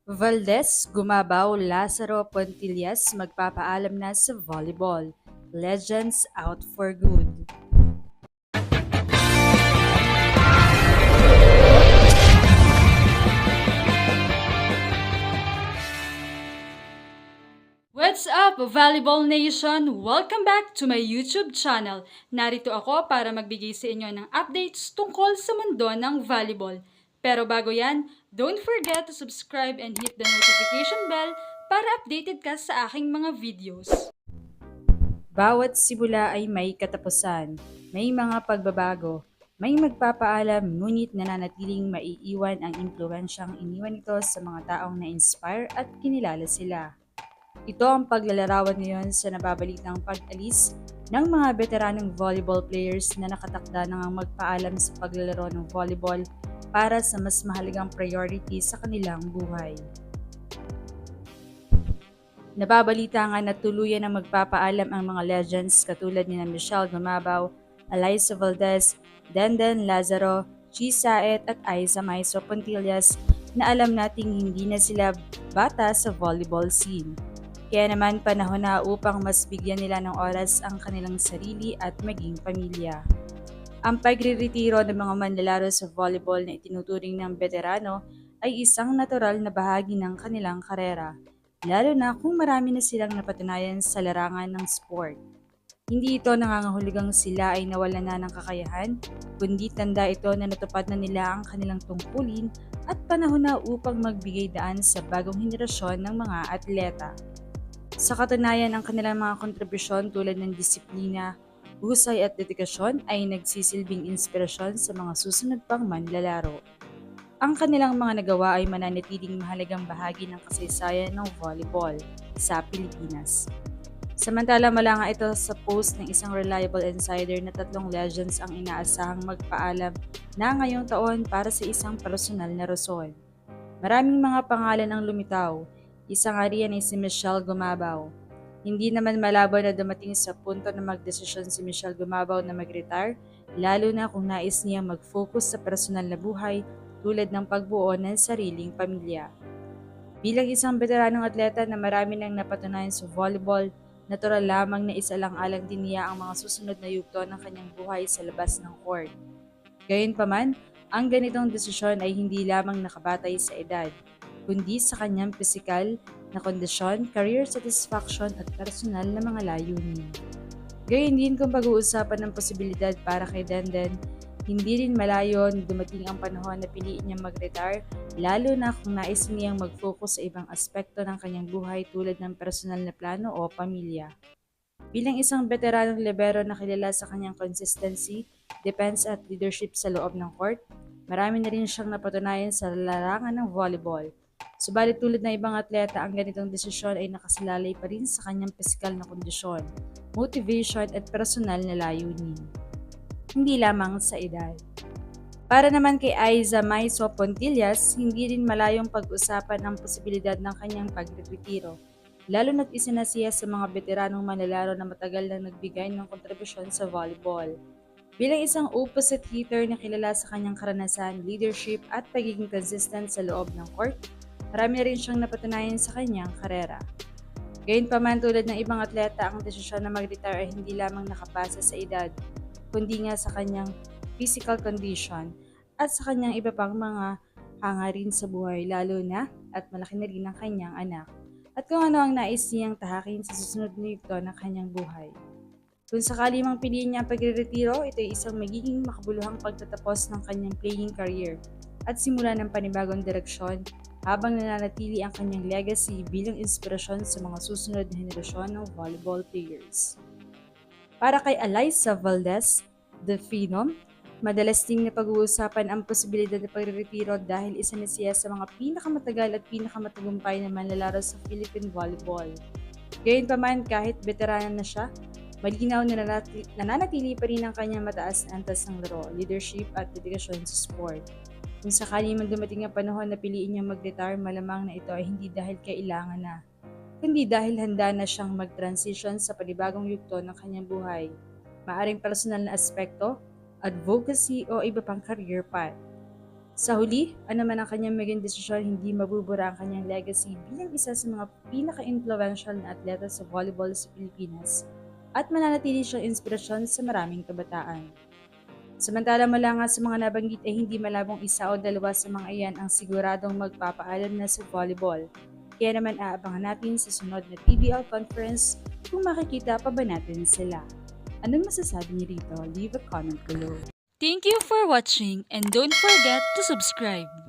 Valdez, Gumabaw, Lazaro, Pontillas magpapaalam na sa volleyball. Legends out for good. What's up, Volleyball Nation? Welcome back to my YouTube channel. Narito ako para magbigay sa inyo ng updates tungkol sa mundo ng volleyball. Pero bago yan, don't forget to subscribe and hit the notification bell para updated ka sa aking mga videos. Bawat simula ay may katapusan, may mga pagbabago, may magpapaalam ngunit nananatiling maiiwan ang impluensyang iniwan nito sa mga taong na-inspire at kinilala sila. Ito ang paglalarawan ngayon sa nababalitang pag-alis ng mga veteranong volleyball players na nakatakda na ngang magpaalam sa paglalaro ng volleyball para sa mas mahalagang priority sa kanilang buhay. Nababalita nga na tuluyan na magpapaalam ang mga legends katulad ni Michelle Gumabaw, Alyssa Valdez, Denden Lazaro, Chi Saet at Aiza Maiso Pontillas na alam nating hindi na sila bata sa volleyball scene. Kaya naman panahon na upang mas bigyan nila ng oras ang kanilang sarili at maging pamilya. Ang pagre-retiro ng mga manlalaro sa volleyball na itinuturing ng veterano ay isang natural na bahagi ng kanilang karera, lalo na kung marami na silang napatunayan sa larangan ng sport. Hindi ito nangangahulugang sila ay nawalan na ng kakayahan, kundi tanda ito na natupad na nila ang kanilang tungkulin at panahon na upang magbigay daan sa bagong henerasyon ng mga atleta. Sa katunayan, ang kanilang mga kontribusyon tulad ng disiplina, husay at dedikasyon ay nagsisilbing inspirasyon sa mga susunod pang manlalaro. Ang kanilang mga nagawa ay mananatiling mahalagang bahagi ng kasaysayan ng volleyball sa Pilipinas. Samantala mula nga ito sa post ng isang reliable insider na 3 legends ang inaasahang magpaalam na ngayong taon para sa isang personal na rason. Maraming mga pangalan ang lumitaw. Isa nga riyan ay si Michelle Gumabaw. Hindi naman malabo na dumating sa punto na magdesisyon si Michelle Gumabaw na mag-retire, lalo na kung nais niya mag-focus sa personal na buhay tulad ng pagbuo ng sariling pamilya. Bilang isang veteranong atleta na marami nang napatunayan sa volleyball, natural lamang na isalang-alang din niya ang mga susunod na yugto ng kanyang buhay sa labas ng court. Gayunpaman, ang ganitong desisyon ay hindi lamang nakabatay sa edad, kundi sa kanyang pisikal na kondisyon, career satisfaction at personal na mga layunin. Gayon din kung pag-uusapan ng posibilidad para kay Denden, hindi rin malayo na dumating ang panahon na piliin niyang mag-retire, lalo na kung nais niyang mag-focus sa ibang aspekto ng kanyang buhay tulad ng personal na plano o pamilya. Bilang isang veteranong libero na kilala sa kanyang consistency, defense at leadership sa loob ng court, marami na rin siyang napatunayan sa larangan ng volleyball. Subalit tulad ng ibang atleta, ang ganitong desisyon ay nakasalalay pa rin sa kanyang pisikal na kondisyon, motivation at personal na layunin. Hindi lamang sa edad. Para naman kay Aiza Maiso Pontillas, hindi rin malayong pag-usapan ang posibilidad ng kanyang pagretiro, lalo na't isa na siya sa mga veteranong manlalaro na matagal na nagbigay ng kontribusyon sa volleyball. Bilang isang opposite hitter na kilala sa kanyang karanasan, leadership at pagiging consistent sa loob ng court, marami na rin siyang napatunayan sa kanyang karera. Gayunpaman tulad ng ibang atleta, ang desisyon na mag-retire ay hindi lamang nakabase sa edad, kundi nga sa kanyang physical condition at sa kanyang iba pang mga hangarin sa buhay, lalo na at malaki na rin ang kanyang anak at kung ano ang nais niyang tahakin sa susunod na yugto ng kanyang buhay. Kung sakali mang piliin niya ang pagre-retiro, ito ay isang magiging makabuluhang pagtatapos ng kanyang playing career at simula ng panibagong direksyon habang nananatili ang kanyang legacy bilang inspirasyon sa mga susunod na henerasyon ng volleyball players. Para kay Alyssa Valdez, The Phenom, madalas ding napag-uusapan ang posibilidad na pagre-retiro dahil isa na siya sa mga pinakamatagal at pinakamatagumpay na manlalaro sa Philippine volleyball. Gayunpaman, kahit veterano na siya, malinaw na nananatili pa rin ang kanyang mataas na antas ng laro, leadership at dedikasyon sa sport. Kung sakali man dumating ang panahon na piliin niyang mag-retire, malamang na ito ay hindi dahil kailangan na, kundi dahil handa na siyang mag-transition sa panibagong yugto ng kanyang buhay. Maaring personal na aspekto, advocacy o iba pang career path. Sa huli, ano man ang kanyang maging desisyon, hindi mabubura ang kanyang legacy bilang isa sa mga pinaka-influential na atleta sa volleyball sa Pilipinas at mananatili siyang inspirasyon sa maraming kabataan. Samantala mula nga sa mga nabanggit ay hindi malabong isa o dalawa sa mga iyan ang siguradong magpapaalam na sa volleyball. Kaya naman aabangan natin sa sunod na PBL conference kung makikita pa ba natin sila. Anong masasabi niyo rito? Leave a comment below. Thank you for watching and don't forget to subscribe.